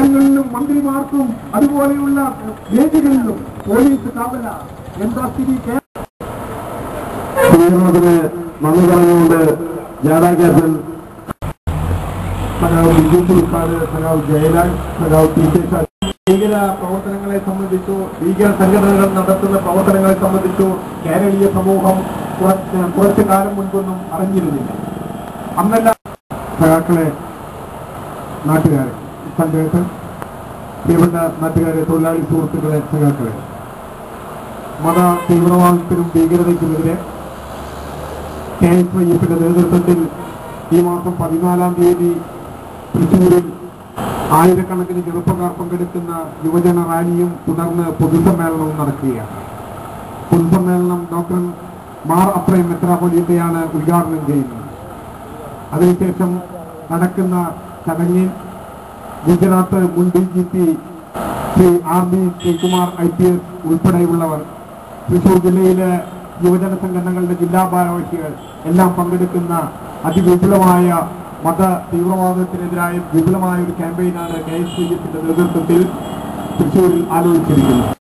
സ്ഥലങ്ങളിലും മന്ത്രിമാർക്കും അതുപോലെയുള്ള വേദികളിലും പോലീസ് കാവല. എന്താ സ്ഥിതി? നന്ദി പറഞ്ഞുകൊണ്ട് ജാഥാ ക്യാപ്റ്റൻ സഖാവ് ബിജു സുൽത്താന്, സഖാവ് ജയലാൽ, സഖാവ് പി കെ ഷാ ഭീകര പ്രവർത്തനങ്ങളെ സംബന്ധിച്ചു, ഭീകര സംഘടനകൾ നടത്തുന്ന പ്രവർത്തനങ്ങളെ സംബന്ധിച്ചു കേരളീയ സമൂഹം കുറച്ചു കാലം മുൻപൊന്നും അറിഞ്ഞിരുന്നില്ല. അന്നല്ല സഖാക്കളെ, നാട്ടുകാരെ, സംഘടന പ്രിയപ്പെട്ട നാട്ടുകാരെ, തൊഴിലാളി സുഹൃത്തുക്കളെ, സഖാക്കളെ, മത തീവ്രവാദത്തിനും ഭീകരതയ്ക്കുമെതിരെ KSYF-ന്റെ നേതൃത്വത്തിൽ ഈ മാസം 14-ാം തീയതി തൃശ്ശൂരിൽ ആയിരക്കണക്കിന് ചെറുപ്പക്കാർ പങ്കെടുക്കുന്ന യുവജന റാലിയും തുടർന്ന് പൊതുസമ്മേളനവും നടക്കുകയാണ്. പൊതുസമ്മേളനം ഡോക്ടർ മാർ അപ്രൈം മെത്രാപ്പൊലീത്തയാണ് ഉദ്ഘാടനം ചെയ്യുന്നത്. അതിനുശേഷം നടക്കുന്ന ചടങ്ങിൽ ഗുജറാത്ത് മുൻ DGP Shri RB Sreekumar IPS ഉൾപ്പെടെയുള്ളവർ, തൃശ്ശൂർ ജില്ലയിലെ യുവജന സംഘടനകളുടെ ജില്ലാ ഭാരവാഹികൾ എല്ലാം പങ്കെടുക്കുന്ന അതിവിപുലമായ മത തീവ്രവാദത്തിനെതിരായ വിപുലമായ ഒരു ക്യാമ്പയിനാണ് KSYF-ന്റെ നേതൃത്വത്തിൽ തൃശ്ശൂരിൽ ആലോചിച്ചിരിക്കുന്നത്.